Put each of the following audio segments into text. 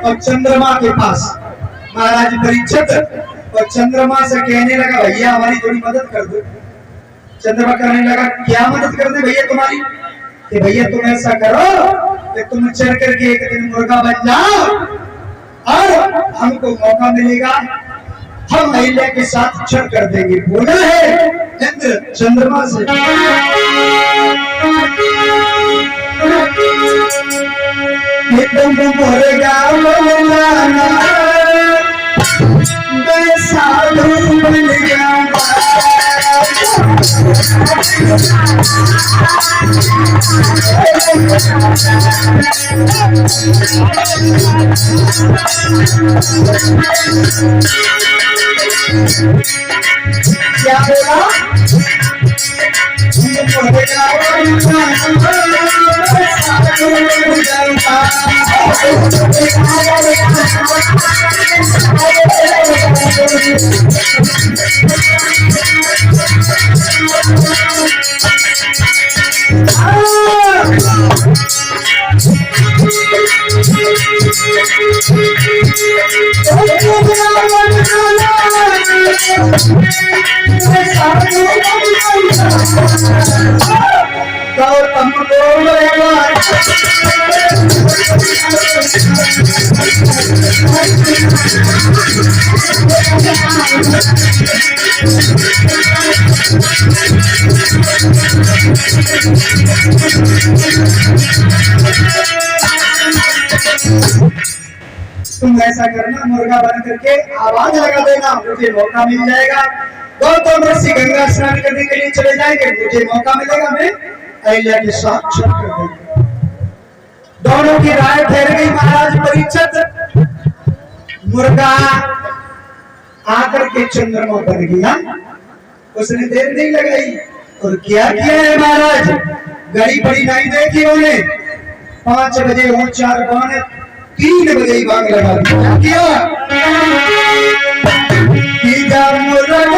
और चंद्रमा के पास महाराज परीक्षित और चंद्रमा से कहने लगा भैया हमारी थोड़ी मदद कर दो। चंद्रमा कहने लगा क्या मदद कर दे भैया तुम्हारी? कि भैया तुम ऐसा करो कि तुम चढ़ करके एक दिन मुर्गा बन जाओ और हमको मौका मिलेगा, हम अहिल्या के साथ छल कर देंगे। बोला है इंद्र चंद्रमा से तुम मुर्गा बनना साधु बन गया क्या बोला? गौतम तुम ऐसा करना मुर्गा बन करके आवाज लगा देना, मुझे मौका मिल जाएगा। गौतम ऋषि गंगा स्नान करने के लिए चले जाएंगे, मुझे मौका मिलेगा मैं अहिल्या के साथ छल कर दूंगा। दोनों की राय ठहर गई। महाराज परीक्षित मुर्गा आकर के चंद्रमा बन गया, उसने देर नहीं लगाई और क्या किया है महाराज? घड़ी बड़ी नहीं देखी उन्हें, 5 बजे हो 4 बजे 3 बजे ही बांग लगा दिया। क्या बोला बोला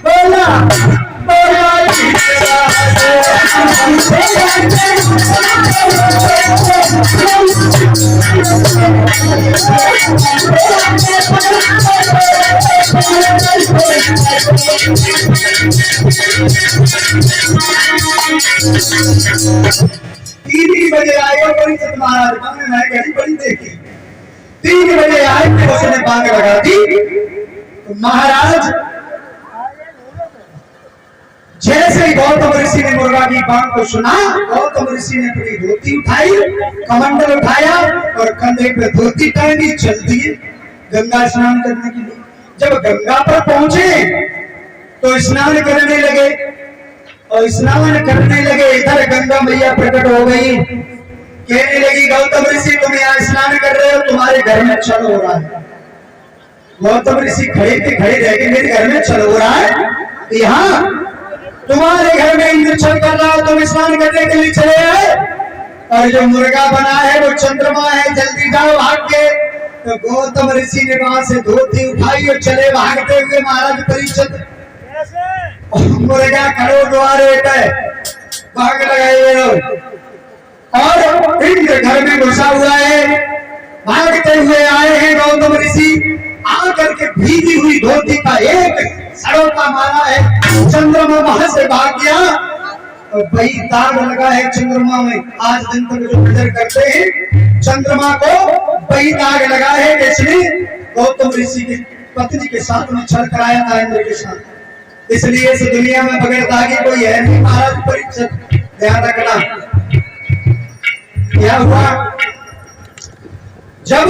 बोला तीन बजे आए और परीक्षित महाराज ने घड़ी बड़ी देखी, 3 बजे आए तो उसने बांग लगा दी। तो महाराज जैसे ही गौतम ऋषि ने मुर्गा की बांग को सुना, गौतम ऋषि ने अपनी धोती उठाई, कमंडल उठाया और कंधे पे धोती टांगी, चल दिए गंगा स्नान करने के लिए। जब गंगा पर पहुंचे तो स्नान करने लगे और स्नान करने लगे, इधर गंगा मैया प्रकट हो गई, कहने लगी गौतम ऋषि तुम यहाँ स्नान कर रहे हो, तुम्हारे घर में छल हो रहा है। गौतम ऋषि खड़े के खड़े रह गए, मेरे घर में छल हो रहा है? यहाँ तुम्हारे घर में इंद्र छल कर रहा हो, तुम स्नान करने के लिए चले आए और जो मुर्गा बना है वो चंद्रमा है, जल्दी जाओ भाग के। तो गौतम ऋषि ने वहां से धोती उठाई और चले भागते हुए महाराज परीक्षित मुर्गा खड़ो द्वारे पे भाग लगाए और इंद्र घर में घुसा हुआ है। भागते हुए आए हैं गौतम ऋषि, आकर के भीगी हुई धोती का एक सड़ोका मारा है, चंद्रमा वहां से भाग गया और वही दाग लगा है चंद्रमा में। आज दिन तक जो नजर करते हैं चंद्रमा को वही दाग लगा है, इसने गौतम ऋषि की पत्नी के साथ में छल कराया था इंद्र के साथ, इसलिए इस दुनिया में बगैर दागी कोई है नहीं। महाराज परीक्षित ध्यान रखना। क्या हुआ? जब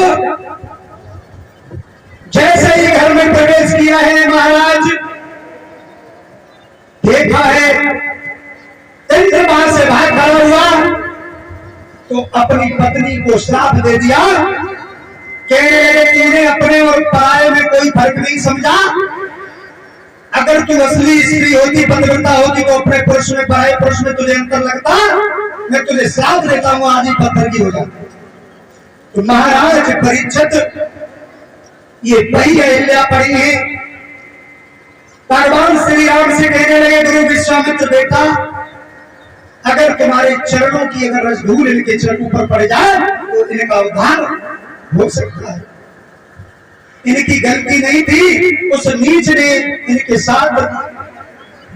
जैसे ही घर में प्रवेश किया है महाराज, देखा है इंद्र वहां से भाग खड़ा हुआ तो अपनी पत्नी को श्राप दे दिया कि तूने अपने और पराये में कोई फर्क नहीं समझा। अगर तू असली स्त्री होती, पतिव्रता होती तो अपने पुरुष में पराये पुरुष में तुझे अंतर लगता, मैं तुझे श्राप देता हूं, आज ही पत्थर की हो जाती। तो महाराज परीक्षित ये वही अहिल्या पड़ी है। भगवान श्री राम से कहने लगे गुरु विश्वामित्र बेटा कि हमारे चरणों की अगर रसधूल इनके चरणों पर पड़ जाए तो इनका उद्धार हो सकता है। इनकी गलती नहीं थी, उस नीच ने इनके साथ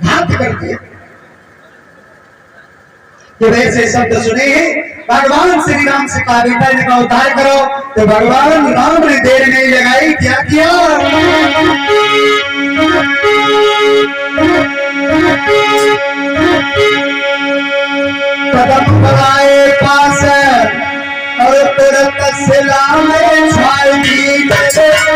घात कर दिया। जब ऐसे शब्द सुने भगवान श्री राम से कहा बेटा इनका उद्धार करो, तो भगवान राम ने देर नहीं लगाई, क्या किया? कदम बढ़ाए पास और तुरंत सिला में छाई, तुरंत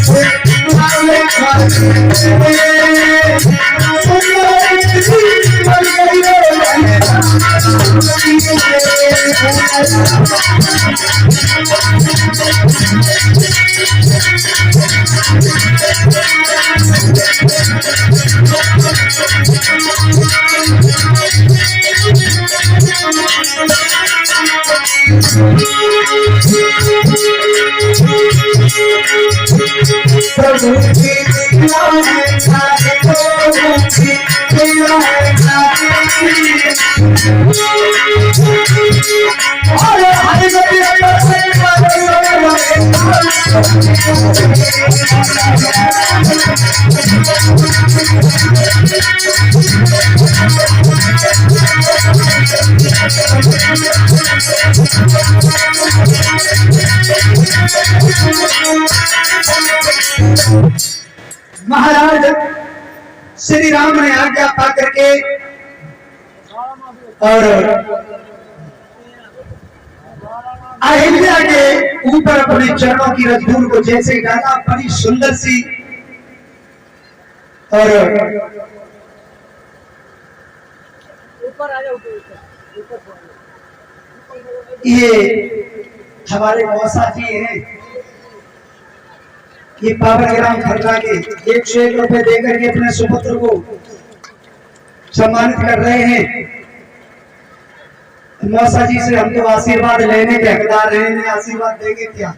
सिला में महाराज श्री राम ने आज्ञा पा करके और अहिल्या के ऊपर अपने चरणों की रसधूल को जैसे ही डाला, बड़ी सुंदर सी और ये हमारे मौसा जी हैं, ये पावन ग्राम खरना के 101 रुपए देकर के अपने सुपुत्र को सम्मानित कर रहे हैं। मौसा जी से हम तो आशीर्वाद लेने के हकदार हैं, इन्हें आशीर्वाद देंगे क्या?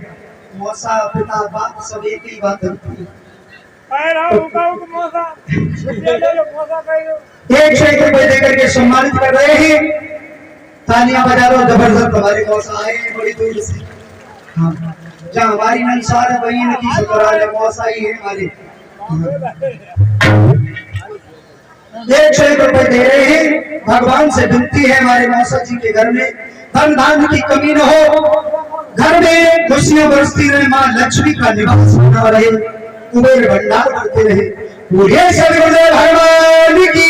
मौसा पिता बाप सब एक ही बात होती है। 101 रुपए देकर के सम्मानित कर रहे हैं। तालियां बजा लो जबरदस्त, हमारे मौसा आए बड़ी दूर से। हाँ, जहाँ हमारी नंसार है वही इनकी ससुराल है, मौसा ही है हमारे। 101 रुपए दे रहे हैं। भगवान से विनती है हमारे मौसा जी के घर में धन धान्य की कमी न हो, घर में खुशियां बरसती रहे, माँ लक्ष्मी का निवास बना रहे, कुबेर भंडार करते रहे। पूरे सदगुरुदेव भगवान की।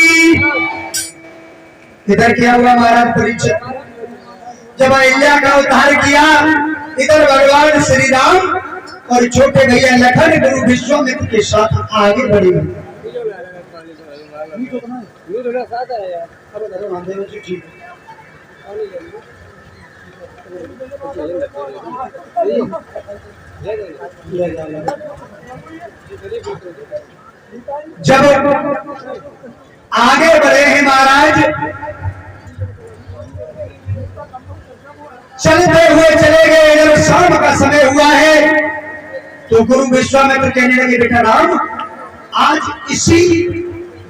इधर क्या हुआ महाराज परीक्षित? जब अहिल्या का उद्धार किया, इधर भगवान श्री राम और छोटे भैया लखन गुरु विश्वामित्र के साथ आगे बढ़े। जब आगे बढ़े हैं महाराज, चलते हुए चले गए। जब शाम का समय हुआ है तो गुरु विश्वामित्र कहने लगे बेटा राम, आज इसी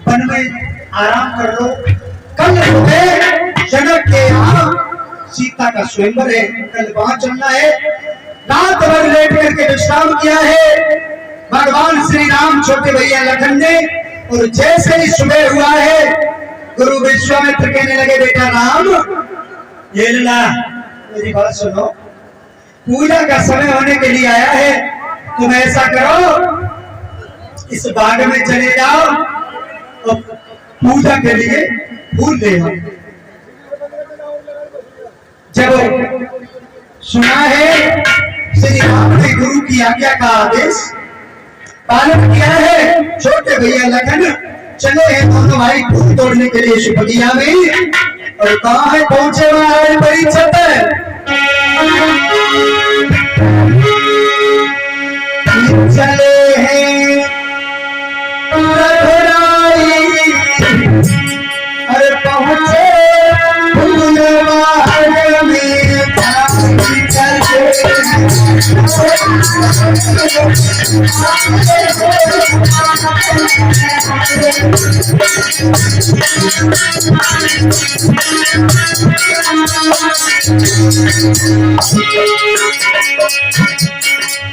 वन में आराम कर लो, कल जनक के यहाँ सीता का स्वयंवर है, कल वहां चलना है। रात भर लेट करके विश्राम किया है भगवान श्री राम छोटे भैया लखन ने। और जैसे ही सुबह हुआ है गुरु विश्वामित्र कहने लगे बेटा राम, ये ला मेरी बात सुनो, पूजा का समय होने के लिए आया है, तुम ऐसा करो इस बाग में चले जाओ और पूजा के लिए फूल ले आओ। जब सुना है श्री राम ने गुरु की आज्ञा का आदेश पालन किया है, छोटे भैया लखन चले हैं दोनों भाई फूल तोड़ने के लिए सुपगिया में। और कहाँ है पहुंचे महाराज परीक्षित? चले हैं अरे पहुंचे फूलबाग में, चले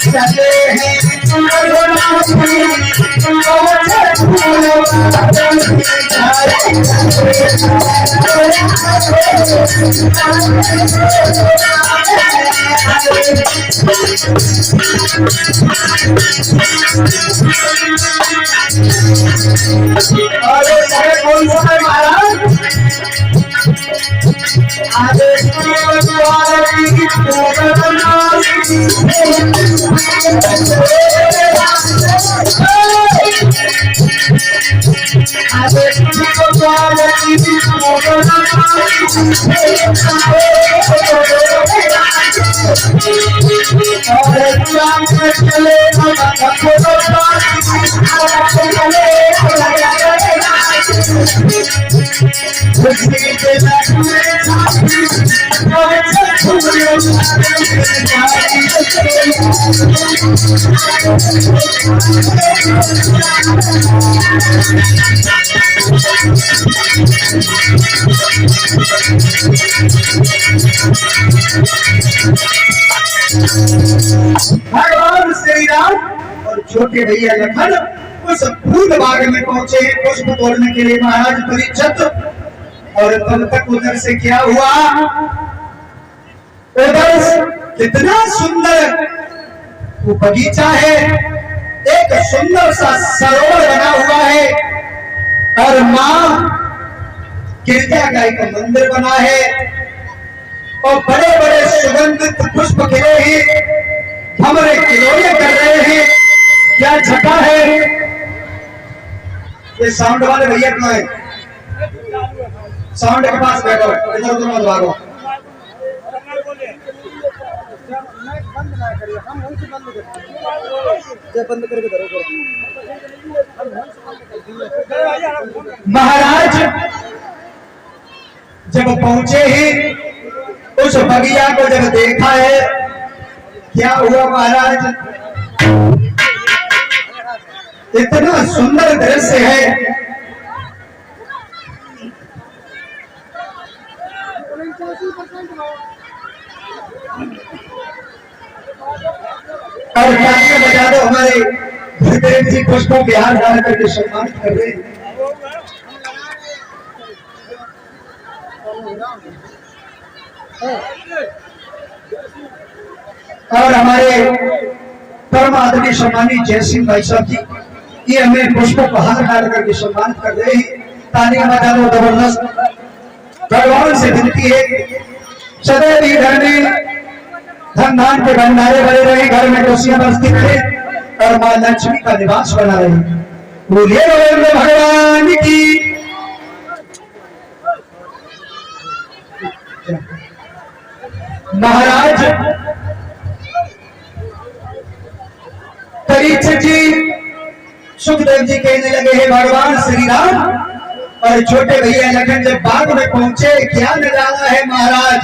चले हैं कौन सा है महाराज आदेश भगवान श्री राम और छोटे भैया लखन उस फूल बाग में पहुंचे पुष्प तोड़ने के लिए महाराज परीक्षित। और तब तक उधर से क्या हुआ, उधर कितना सुंदर वो बगीचा है, एक सुंदर सा सरोवर बना हुआ है और मां गिरजा गाय का मंदिर बना है और बड़े बड़े सुगंधित पुष्प खिले हैं, भंवरे किलोरे कर रहे हैं। क्या छटा है, ये साउंड वाले भैया कहाँ है, साउंड के पास बैठो, इधर उधर मत भागो। महाराज जब पहुंचे ही उस बगिया को जब देखा है, क्या हुआ महाराज, इतना सुंदर दृश्य है। और तालियां बजा दो, हमारे गुरुदेव जी पुष्पों के हाथ डाल करके सम्मानित कर रहे हैं। और हमारे परम आदरणीय सम्मानित जय सिंह भाई साहब जी, ये हमें पुष्पों को हाथ डाल करके सम्मानित कर रहे हैं। तालियां बजा दो जबरदस्त। भगवान से विनती है सदैव ही घर में धन धान के भंडारे भरे रहे, घर में खुशियां बरसती रहे और मां लक्ष्मी का निवास बना रहे। बोलिए गोविंद भगवान की। महाराज परीक्षित जी सुखदेव जी कहने लगे हैं भगवान श्री राम और छोटे भैया लखन जब बाग में पहुंचे, क्या नजारा है महाराज।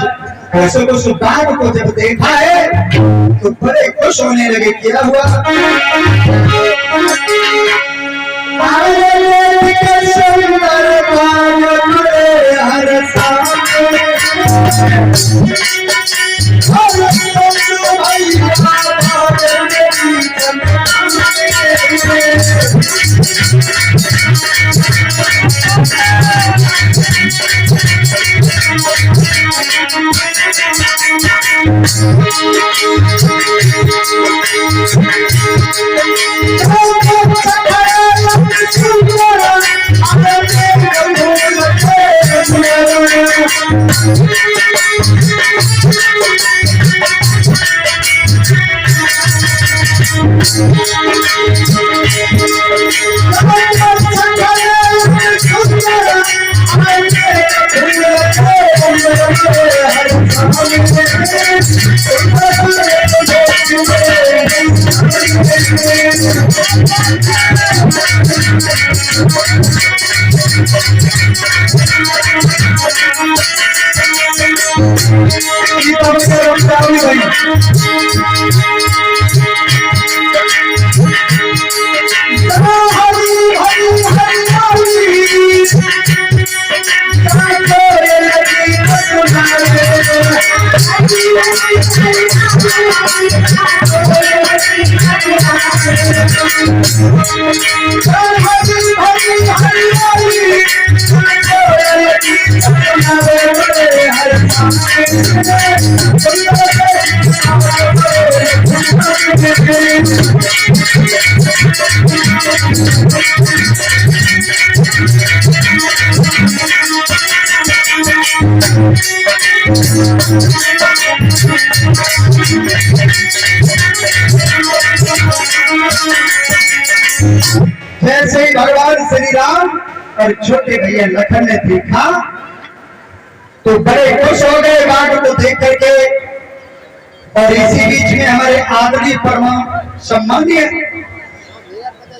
उस बाग को जब देखा है तो बड़े खुश होने लगे। क्या हुआ, जैसे ही भगवान श्री राम और छोटे भैया लखन ने देखा तो बड़े खुश हो गए बाघ को देख करके। और इसी बीच में हमारे आदरणीय परम सम्मानीय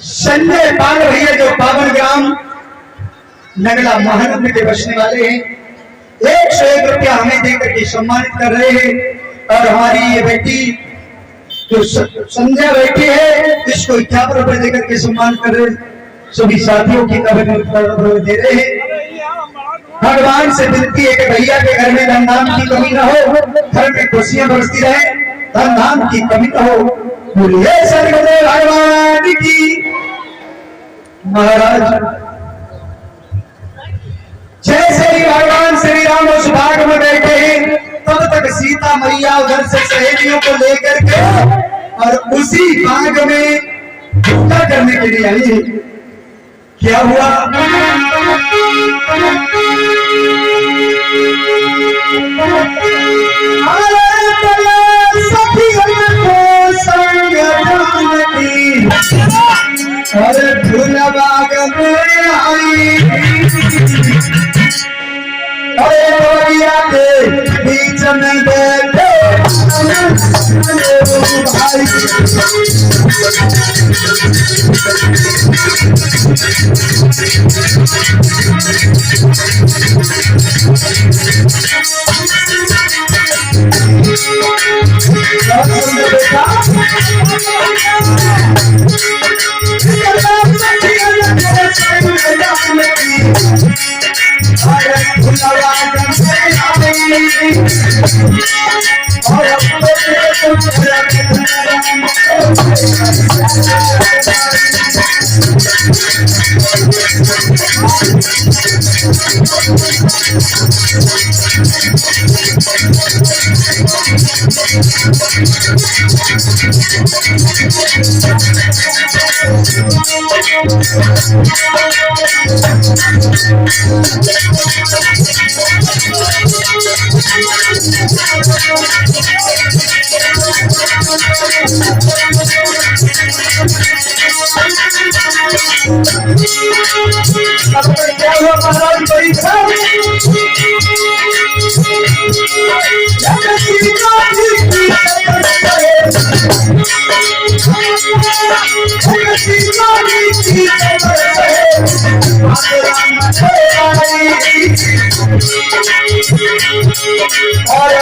संजय पाल भैया जो पावन ग्राम नगला महानंद के बसने वाले हैं, 101 रुपया हमें देकर के सम्मानित कर रहे हैं। और हमारी ये बेटी जो संध्या बैठी है इसको 51 रुपए देकर के सम्मान कर रहे हैं। सभी साथियों की कबड्डी दे रहे हैं। भगवान से विनती है कि भैया के घर में धन धाम की कमी न हो, घर में खुशियां बरसती रहे, धन धाम की कमी न हो। बोलिए सर्वदेव भगवान की। महाराज जैसे ही भगवान श्री राम उस बाग में बैठे हैं तब तक सीता मैया उधर से सहेलियों को लेकर के और उसी बाग में पूजा करने के लिए आई। क्या हुआ? अरे फूल बाग में आई, अरे बगिया के बीच में बैठे और